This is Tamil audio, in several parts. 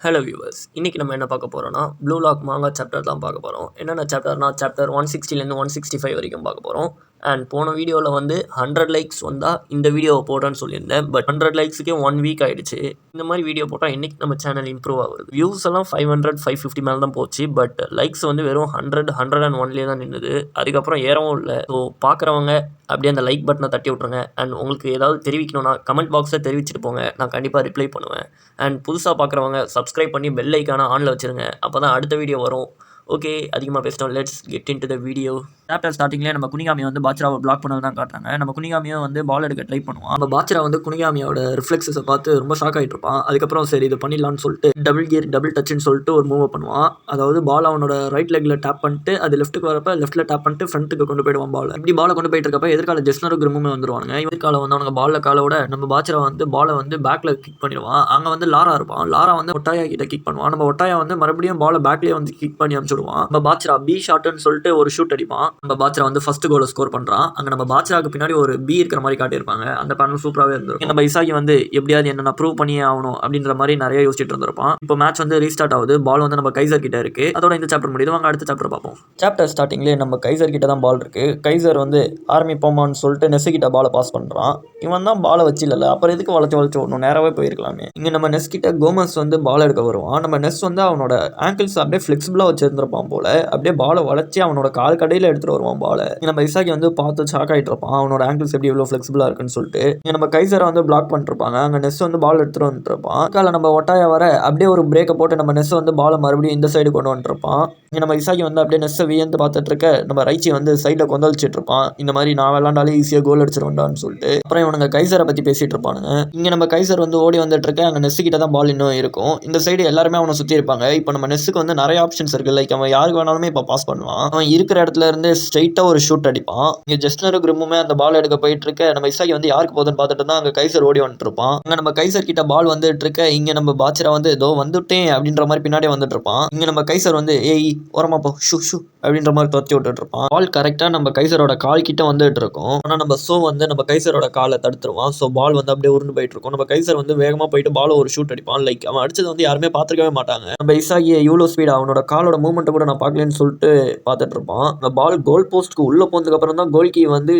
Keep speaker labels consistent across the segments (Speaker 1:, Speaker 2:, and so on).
Speaker 1: ஹலோ வியூவர்ஸ், இன்றைக்கி நம்ம என்ன பார்க்க போகிறோம்னா ப்ளூ லாக் மாங்கா சாப்டர் தான் பார்க்க போகிறோம். என்னென்ன சாப்டர்னா சாப்டர் 160லேருந்து 165 வரைக்கும் பார்க்க போகிறோம். அண்ட் போன வீடியோவில் வந்து 100 லைக்ஸ் வந்தால் இந்த வீடியோவை போடுறேன்னு சொல்லியிருந்தேன். பட் 100 லைக்ஸுக்கே 1 வீக் ஆகிடுச்சு. இந்த மாதிரி வீடியோ போட்டால் இன்றைக்கி நம்ம சேனல் இம்ப்ரூவ் ஆகுது. வியூஸ் எல்லாம் 500 550 மேலே தான் போச்சு. பட் லைக்ஸ் வந்து வெறும் 100 101லேயே தான் நின்றுது. அதுக்கப்புறம் ஏறவும் இல்லை. ஸோ பார்க்குறவங்க அப்படியே அந்த லைக் பட்டனை தட்டி விட்ருங்க. அண்ட் உங்களுக்கு ஏதாவது தெரிவிக்கணும்னா கமெண்ட் பாக்ஸில் தெரிவிச்சிட்டு போங்க. நான் கண்டிப்பாக ரிப்ளை பண்ணுவேன். அண்ட் புதுசாக பார்க்குறவங்க சப்ஸ்கிரைப் பண்ணி பெல் ஐக்கான ஆனில் வச்சுருங்க. அப்போ தான் அடுத்த வீடியோ வரும். ஓகே, அதிகமாக பேசிட்டோம். Let's get in to the video. Chapter ஸ்டார்டிங்லேயே நம்ம குனிகாமியை வந்து பாச்சராவை பிளாக் பண்ணது தான் காட்டுறாங்க. நம்ம குனிகாமியை வந்து பால் எடுக்க ட்ரை பண்ணுவான். நம்ம பாச்சரா வந்து குனிகாமியோட ரிஃப்ளெக்ஸஸை பார்த்து ரொம்ப ஷாக் ஆகிட்டு இருப்பான். அதுக்கப்புறம் சரி இது பண்ணிடலான்னு சொல்லிட்டு டபுள் கியர் டபுள் டச்சுன்னு சொல்லிட்டு ஒரு மூவ் பண்ணுவான். அதாவது பால் அவனோட ரைட் லெக்கில் டேப் பண்ணிட்டு அது லெஃப்ட்டுக்கு வரப்போ லெஃப்ட்டில் டேப் பண்ணிட்டு ஃப்ரண்ட்டுக்கு கொண்டு போயிடுவான். பால் இப்படி பாலை கொண்டு போயிட்டு இருக்கப்ப எதிர்கால ஜெஸ்னரும் கிரிமுமே வந்துருவாங்க. எதிர்கால வந்து அவனுக்கு பாலில் காலோட நம்ம பாச்சரா வந்து பாலை வந்து பேக்கில் கிக் பண்ணிடுவான். அங்கே வந்து லாரா இருப்பான். லாரா வந்து ஒட்டாயா கிட்ட கிக் பண்ணுவான். நம்ம ஒட்டாயா வந்து மறுபடியும் பாலை பேக்லேயே வந்து கிக் பண்ணி அனுப்பிச்சுடுவான். நம்ம பாச்சரா பி ஷாட்னு சொல்லிட்டு ஒரு ஷூட் அடிப்பான். நம்ம பாச்சரா வந்து ஃபர்ஸ்ட் கோலை ஸ்கோர் பண்றான். அங்க நம்ம பாச்சராக்கு பின்னாடி ஒரு பி இருக்கிற மாதிரி காட்டியிருப்பாங்க. அந்த பேனல் சூப்பராகவே இருந்திருக்கும். நம்ம இசாகி வந்து எப்படியாவது என்ன ப்ரூவ் பண்ணியே ஆகணும் அப்படின்ற மாதிரி நிறைய யோசிச்சுட்டு இருந்திருப்பான். இப்போ மேட்ச் வந்து ரீஸ்டார்ட் ஆகுது. பால் வந்து நம்ம கைசர் கிட்ட இருக்கு. அதோட இந்த சாப்டர் முடியுது. வாங்க அடுத்த சாப்டர் பார்ப்போம். சாப்டர் ஸ்டார்டிங்லேயே நம்ம கைசர் கிட்ட தான் பால் இருக்கு. கைசர் வந்து ஆர்மி போமான்னு சொல்லிட்டு நெஸ் கிட்ட பாலை பாஸ் பண்றான். இவன் தான் பாலை வச்சு இல்லை, அப்புறம் எதுக்கு வளைச்சு ஓடணும், நேராகவே போயிருக்கலாமே. இங்க நம்ம நெஸ் கிட்ட கோமஸ் வந்து பால் எடுக்க வருவான். நம்ம நெஸ் வந்து அவனோட ஆங்கிள்ஸ் அப்படியே ஃபிளெக்சிபிளா வச்சிருந்திருப்பான் போல. அப்படியே பாலை வளைச்சி அவனோட கால் கடையில் எடுத்துட்டு வருவான் பாலை. நம்ம இசாகி வந்து பார்த்து ஷாக் ஆகிட்டு இருப்பான். அவனோட ஆங்கிள்ஸ் எப்படி எவ்வளோ ஃபிளெக்சிபிளா இருக்குன்னு சொல்லிட்டு நம்ம கைசரை வந்து பிளாக் பண்ணிருப்பாங்க. அங்கே நெஸ் வந்து பால் எடுத்துட்டு வந்துருப்பான். கால நம்ம ஒட்டாயா வர அப்படியே ஒரு பிரேக்கை போட்டு நம்ம நெஸ் வந்து பாலை மறுபடியும் இந்த சைடு கொண்டு வந்துருப்பான். நம்ம இசாகி வந்து அப்படியே நெஸ்ஸை வியந்து பார்த்துட்டு இருக்க நம்ம ரைச்சி வந்து சைடில் கொந்தளிச்சிட்டு இருப்பான். இந்த மாதிரி நான் விளாண்டாலே ஈஸியாக கோல் அடிச்சிருவேன்டான்னு சொல்லிட்டு அப்புறம் இவனுங்க கைசரை பற்றி பேசிட்டு இருப்பானுங்க. இங்கே நம்ம கைசர் வந்து ஓடி வந்துட்டு இருக்க அங்கே நெஸ் கிட்ட தான் பால் இன்னும் இருக்கும். இந்த சைடு எல்லாருமே அவனை சுற்றி இருப்பாங்க. இப்போ நம்ம நெஸ்ஸுக்கு வந்து நிறைய ஆப்ஷன்ஸ் இருக்கு. லைக் அவன் யாருக்கு வேணாலுமே இப்போ பாஸ் பண்ணுவான். அவன் இருக்கிற இடத்துல இருந்து ஸ்ட்ரைட்டாக ஒரு ஷூட் அடிப்பான். இங்கே ஜஸ்டனரும் கிரிமுமே அந்த பால் எடுக்க போயிட்டு இருக்க நம்ம இசாகி வந்து யாருக்கு போதுன்னு பார்த்துட்டு தான் அங்கே கைசர் ஓடி வந்துட்டு இருப்பான். அங்கே நம்ம கைசர் கிட்ட பால் வந்துட்டு இருக்க இங்கே நம்ம பாச்சரா வந்து ஏதோ வந்துட்டேன் அப்படின்ற மாதிரி பின்னாடி வந்துட்டு இருப்பான். இங்கே நம்ம கைசர் வந்து ஏய் ஓரமா போ ஷூ ஷூ அப்படின்ற மாதிரி துரத்தி விட்டுட்டு இருப்பான். பால் கரெக்டாக நம்ம கைசரோட கால் கிட்ட வந்துட்டு இருக்கும். ஆனால் நம்ம சோ வந்து நம்ம கைசரோட காலை தடுத்துருவான். ஸோ பால் வந்து அப்படியே உருண்டு போயிட்டு இருக்கும். நம்ம கைசர் வந்து வேகமாக போயிட்டு பால் ஒரு ஷூட் அடிப்பான். லைக் அவன் அடிச்சது வந்து யாருமே பார்த்துருக்கவே மாட்டாங்க. நம்ம இசாகியை இவ்வளோ ஸ்பீட் அவனோட காலோட மூவ்மெண்ட்டை கூட நான் பார்க்கலன்னு சொல்லிட்டு பார்த்துட்டு இருப்பான். அந்த பால் கோல் போஸ்ட்க்கு உள்ள போனதுக்கு அப்புறம் தான் கோல் கீ வந்து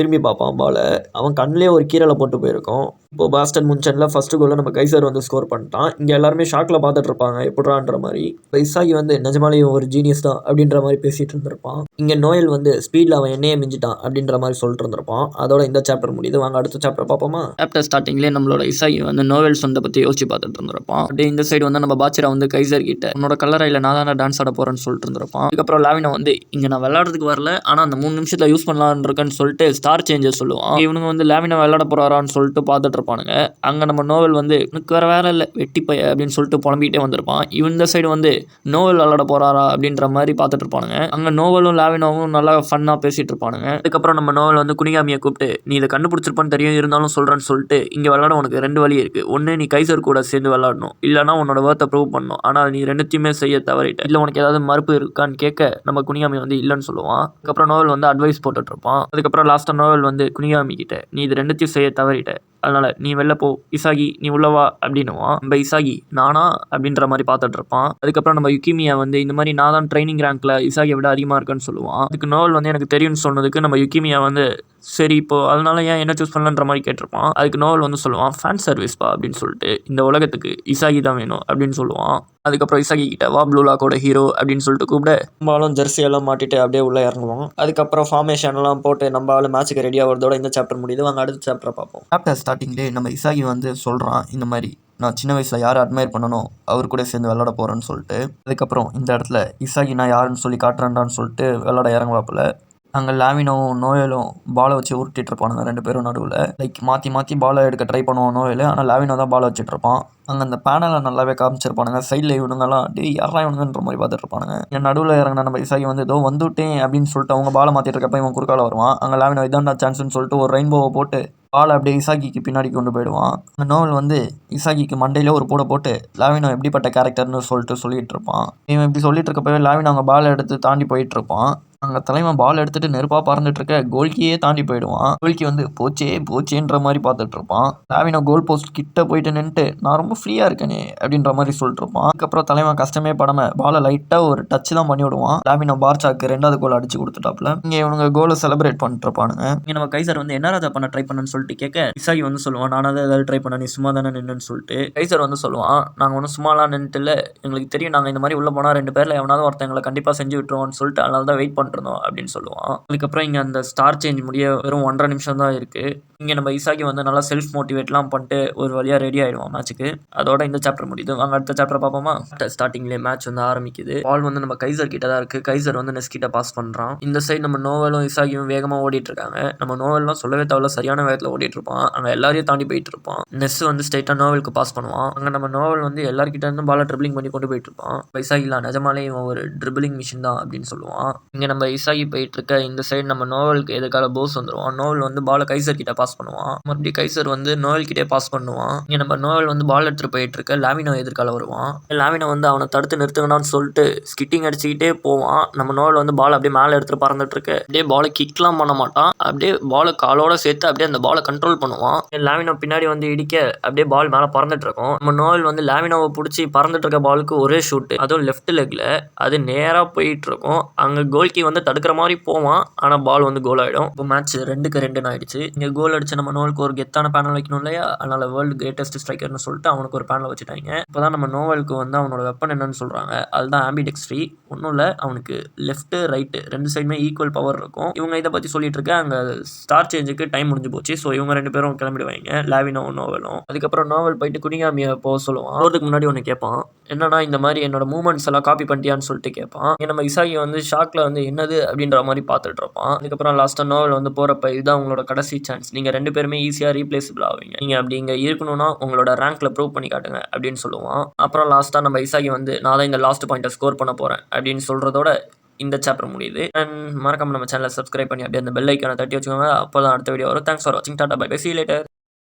Speaker 1: திரும்பி பார்ப்பான் பாலை. அவன் கண்ணிலே ஒரு கீரலை போட்டு போயிருக்கும். இப்போ பாஸ்டன் முன்சன்ல ஃபர்ஸ்ட் கோலை நம்ம கைசர் வந்து ஸ்கோர் பண்ணிட்டான். இங்கே எல்லாருமே ஷாக்ல பார்த்துட்டு இருப்பாங்க எப்படின்ற மாதிரி. இசாகி வந்து நிஜமாலேயும் ஒரு ஜீனியஸ் தான் அப்படின்ற மாதிரி பேசிட்டு இருந்திருப்பான். இங்கே நோயல் வந்து ஸ்பீட்ல அவன் என்னையே மிஞ்சிட்டான் அப்படின்ற மாதிரி சொல்லிட்டு இருந்திருப்பான். அதோட இந்த சாப்டர் முடியுது. வாங்க அடுத்த சாப்டர் பார்ப்போமா. சாப்டர் ஸ்டார்டிங்லேயே நம்மளோட இசாகி வந்து நோவல் சொந்த பற்றி யோசிச்சு பார்த்துட்டு இருந்திருப்பான். அப்படியே இந்த சைடு வந்து நம்ம பாச்சரா வந்து கைசர் கிட்ட உன்னோட கல்லறையில் நான் தானே டான்ஸ் ஆட போறேன்னு சொல்லிட்டு இருந்திருப்பான். அதுக்கப்புறம் லாவினா வந்து இங்கே நான் விளையாடுறதுக்கு வரல, ஆனால் அந்த 3 நிமிஷத்தில் யூஸ் பண்ணலான்னு இருக்கேன்னு சொல்லிட்டு ஸ்டார் சேஞ்சர் சொல்லுவான். இவனுங்க வந்து லாவினா விளையாட போறாரான்னு சொல்லிட்டு பார்த்துட்டு இருப்பானுங்க. அங்கே நம்ம நோவல் வந்து எனக்கு வேற வேலை இல்லை வெட்டி பைய அப்படின்னு சொல்லிட்டு புலம்பிக்கிட்டே வந்திருப்பான். இந்த சைடு வந்து நோவல் விளையாட போறாரா அப்படின்ற மாதிரி பார்த்துட்டு இருப்பானுங்க. அங்கே நோவலும் லாவினாவும் நல்லா ஃபன்னாக பேசிட்டு இருப்பானுங்க. அதுக்கப்புறம் நம்ம நோவல் வந்து குனிகாமியை கூப்பிட்டு நீ இதை கண்டுபிடிச்சிருப்பான்னு தெரியும், இருந்தாலும் சொல்றேன்னு சொல்லிட்டு இங்கே விளையாட உனக்கு 2 வழி இருக்கு. ஒன்று நீ கைசர் கூட சேர்ந்து விளையாடணும், இல்லைனா உன்னோட வேர்த்தை ப்ரூவ் பண்ணணும். ஆனால் நீ 2த்தையுமே செய்ய தவறிட்ட. இல்லை உனக்கு ஏதாவது மறுப்பு இருக்கான்னு கேட்க நம்ம குனிகாமி வந்து இல்லைன்னு சொல்லுவான். அதுக்கப்புறம் நோவல் வந்து அட்வைஸ் போட்டுட்டு இருப்பான். அதுக்கப்புறம் லாஸ்ட்டாக நோவல் வந்து குனிகாமி கிட்ட நீ இது 2த்தையும் செய்ய தவறிட்ட, அதனால நீ வெளில போ, இசாகி நீ உள்ளவா அப்படின்னுவான். நம்ம இசாகி நானா அப்படின்ற மாதிரி பார்த்துட்டு இருப்பான். அதுக்கப்புறம் நம்ம யுகிமியா வந்து இந்த மாதிரி நான் தான் ட்ரைனிங் ரேங்க்ல இசாகியை விட அதிகமாக இருக்குன்னு சொல்லுவான். அதுக்கு நோவல் வந்து எனக்கு தெரியும்னு சொன்னதுக்கு நம்ம யுகிமியா வந்து சரி இப்போ அதனால ஏன் என்ன சூஸ் பண்ணலன்ற மாதிரி கேட்டிருப்பான். அதுக்கு நோவல் வந்து சொல்லுவான் ஃபேன் சர்வீஸ்பா அப்படின்னு சொல்லிட்டு, இந்த உலகத்துக்கு இசாகி தான் வேணும் அப்படின்னு சொல்லுவான். அதுக்கப்புறம் இசாகி கிட்ட வா ப்ளூ லாக்கோட ஹீரோ அப்படின்னு சொல்லிட்டு கூப்பிட நம்மளும் ஜெர்சி எல்லாம் மாட்டிட்டு அப்படியே உள்ள இறங்குவோம். அதுக்கப்புறம் ஃபார்மேஷன் எல்லாம் போட்டு நம்ம மேட்சுக்கு ரெடி ஆகிறதோட இந்த சாப்டர் முடியுது. வாங்க அடுத்த சாப்டர் பார்ப்போம். சாப்டர் ஸ்டார்டிங்லேயே நம்ம இசாகி வந்து சொல்கிறான் இந்த மாதிரி நான் சின்ன வயசில் யாரை அட்மையர் பண்ணணும் அவர் கூட சேர்ந்து விளையாட போகிறேன்னு சொல்லிட்டு. அதுக்கப்புறம் இந்த இடத்துல இசாகி நான் யாருன்னு சொல்லி காட்டுறேன்டான்னு சொல்லிட்டு விளையாட இறங்குவாப்புல. அங்கே லாவினோவும் நோயலும் பாலை வச்சு உருட்டிட்டு இருப்பானுங்க 2 பேரும் நடுவில். லைக் மாற்றி பாலை எடுக்க ட்ரை பண்ணுவான் நோயல், ஆனால் லாவினோ தான் பாலை வச்சுட்டு இருப்பான். அங்கே அந்த பேனலை நல்லாவே காமிச்சிருப்பானுங்க. சைடில் இவனுங்கெல்லாம் டே யாரா இவனுங்கன்ற மாதிரி பார்த்துட்டு இருப்பானுங்க. என் நடுவில் இறங்கின நம்ம இசாகி வந்து ஏதோ வந்துட்டேன் அப்படின்னு சொல்லிட்டு அவங்க பாலை மாற்றிட்டு இருக்கப்ப இவன் குறுக்கால வருவான். அங்கே லாவினோ இதான்டா சான்ஸ்னு சொல்லிட்டு ஒரு ரெயின்போவை போட்டு
Speaker 2: பால் அப்படியே இசாகிக்கு பின்னாடி கொண்டு போயிடுவான். அந்த நோவல் வந்து இசாகிக்கு மண்டையில ஒரு போட்டு லாவினோ எப்படிப்பட்ட கேரக்டர்னு சொல்லிட்டு இருப்பான். இவன் இப்படி சொல்லிட்டு இருக்கப்பவே லாவினோ அவங்க பால் எடுத்து தாண்டி போயிட்டு இருப்பான். அங்கே தலைவன் பால் எடுத்துட்டு நெருப்பா பறந்துட்டு இருக்க கோல்கியே தாண்டி போயிடுவான். கோல்கி வந்து போச்சேன்ற மாதிரி பார்த்துட்டு இருப்பான். லாவினோ கோல் போஸ்ட் கிட்ட போயிட்டு நின்றுட்டு நான் ரொம்ப ஃப்ரீயா இருக்கேனே அப்படின்ற மாதிரி சொல்லிட்டு இருப்பான். அதுக்கப்புறம் தலைவன் கஷ்டமே படாம பாலை லைட்டா ஒரு டச் தான் பண்ணி விடுவான். லாவினோ பார்சாக்கு 2வது கோல் அடிச்சு கொடுத்துட்டாப்ல. இங்க இவனுங்க கோலை செலிப்ரேட் பண்ணிட்டு இருப்பானுங்க. இங்க நம்ம கைசர் வந்து என்ன ராஜா பண்ண ட்ரை பண்ணு சொல்லிட்டு கேட்க இசாகி வந்து சொல்லுவான் நானாவது ஏதாவது ட்ரை பண்ண நீ சும்மா தானே நின்னுன்னு சொல்லிட்டு. கைசர் வந்து சொல்லுவான் நாங்கள் ஒன்றும் சும்மாலாம் நின்றுட்டு இல்லை, எங்களுக்கு தெரியும் நாங்கள் இந்த மாதிரி உள்ள போனால் 2 பேர்ல எவனாவது ஒருத்தங்களை கண்டிப்பாக செஞ்சு விட்டுருவோம்னு சொல்லிட்டு அதனால தான் வெயிட் பண்ணிருந்தோம் அப்படின்னு சொல்லுவான். அதுக்கப்புறம் இங்கே அந்த ஸ்டார் சேஞ்ச் முடிய வெறும் 1.5 நிமிஷம் தான் இருக்கு. இங்கே நம்ம இசாகி வந்து நல்லா செல்ஃப் மோட்டிவேட்லாம் பண்ணிட்டு ஒரு வழியாக ரெடி ஆயிடுவான் மேட்ச்சுக்கு. அதோட இந்த சாப்டர் முடியுது. வாங்க அடுத்த சாப்டர் பார்ப்போமா. ஸ்டார்டிங்லேயே மேட்ச் வந்து ஆரம்பிக்குது. பால் வந்து நம்ம கைசர் கிட்ட தான் இருக்கு. கைசர் வந்து நெஸ் கிட்ட பாஸ் பண்ணுறான். இந்த சைடு நம்ம நோவலும் இசாகியும் வேகமாக ஓடிட்டு இருக்காங்க. நம்ம நோவல்லாம் சொல்லவே தேவையில்ல, சரியான வேகத்தில் ஓடிட்டு இருப்பான். அங்கே எல்லாரையும் தாண்டி போயிட்டு இருப்பான். நெஸ் வந்து ஸ்ட்ரைட்டாக நோவலுக்கு பாஸ் பண்ணுவான். அங்கே நம்ம நோவல் வந்து எல்லார்கிட்ட இருந்து பாலை ட்ரிபிளிங் பண்ணி கொண்டு போயிட்டு இருப்பான். இசாகிலாம் நிஜமாலே இவன் ஒரு ட்ரிபிளிங் மிஷின் தான் அப்படின்னு சொல்லுவான். இங்கே நம்ம இசாகி போயிட்டு இருக்க இந்த சைடு நம்ம நோவலுக்கு எதுக்கால போஸ் வந்துடுவான். நோவல் வந்து பாலை கைசர் கிட்ட பாஸ் பண்ணுவான். மறுபடியும் கைசர் வந்து நோவல் கிட்டே பாஸ் பண்ணுவான். இங்கே நம்ம நோவல் வந்து பால் எடுத்துட்டு போயிட்டு இருக்க லாவினோ எதிர்கால வருவான். லாவினோ வந்து அவனை தடுத்து நிறுத்துங்கன்னு சொல்லிட்டு ஸ்கிட்டிங் அடிச்சுக்கிட்டே போவான். நம்ம நோவல் வந்து பால் அப்படியே மேலே எடுத்துட்டு பறந்துட்டு இருக்கு. அப்படியே பாலை கிக்லாம் பண்ண மாட்டான், அப்படியே பாலை காலோட சேர்த்து அப்படியே அந்த பாலை கண்ட்ரோல் பண்ணுவான். லாவினோ பின்னாடி வந்து இடிக்க அப்படியே பால் மேலே பறந்துட்டு இருக்கும். நம்ம நோவல் வந்து லாவினோவை பிடிச்சி பறந்துட்டு இருக்க பாலுக்கு ஒரே ஷூட், அதுவும் லெஃப்ட் லெக்ல அது நேராக போயிட்டு இருக்கும். அங்கே கோல்கி வந்து தடுக்கிற மாதிரி போவான், ஆனால் பால் வந்து கோல் ஆகிடும். இப்போ மேட்ச் 2-2 ஆயிடுச்சு. இங்கே கோல் அடிச்சு நம்ம நோவலுக்கு ஒரு கெத்தான பேனல் வைக்கணும் இல்லையா, அதனால வேர்ல்டு கிரேட்டஸ்ட் ஸ்ட்ரைக்கர்னு சொல்லிட்டு அவனுக்கு ஒரு பேனல் வச்சுட்டாங்க. இப்போதான் நம்ம நோவலுக்கு வந்து அவனோட வெப்பன் என்னன்னு சொல்றாங்க, அதுதான் ஆம்பிடெக்ஸ்ட்ரி. ஒன்றும் இல்லை, அவனுக்கு லெஃப்ட் ரைட்டு 2 சைடுமே ஈக்குவல் பவர் இருக்கும். இவங்க இதை பற்றி சொல்லிட்டு இருக்க அங்கே ஸ்டார் சேஞ்சுக்கு டைம் முடிஞ்சு போச்சு. ஸோ இவங்க 2 பேரும் கிளம்பிடுவாங்க, லாவினோ நோவலும். அதுக்கப்புறம் நோவல் போயிட்டு குனிகாமியை போக சொல்லுவான். போகிறதுக்கு முன்னாடி ஒன்று கேட்பான், என்னன்னா இந்த மாதிரி என்னோட மூவ்மெண்ட்ஸ் எல்லாம் காப்பி பண்ணிட்டியான்னு சொல்லிட்டு கேட்பான். நம்ம இசாகி வந்து ஷாக்ல வந்து என்னது அப்படின்ற மாதிரி பார்த்துட்டு இருப்பான். அதுக்கப்புறம் லாஸ்ட்டாக நோவல் வந்து போகிறப்ப இதுதான் உங்களோட கடைசி சான்ஸ், நீங்கள் 2 பேருமே ஈஸியாக ரீப்ளேசபிள் ஆவீங்க, நீங்கள் அப்படி இங்கே இருக்கணும்னா உங்களோட ரேங்க்ல ப்ரூவ் பண்ணி காட்டுங்க அப்படின்னு சொல்லுவான். அப்புறம் லாஸ்ட்டாக நம்ம இசாகி வந்து நான் தான் இந்த லாஸ்ட் பாயிண்ட்டை ஸ்கோர் பண்ண போகிறேன் அப்படின்னு சொல்கிறதோட இந்த சாப்டர் முடியுது. அண்ட் மறக்காம நம்ம சேனலை சப்ஸ்கிரைப் பண்ணி அப்படியே அந்த பெல் ஐக்கானை தட்டி வச்சுக்கோங்க, அப்போ தான் அடுத்த வீடியோ வரும். தேங்க்ஸ் ஃபார் வாட்சிங். Tata bye bye, see you later.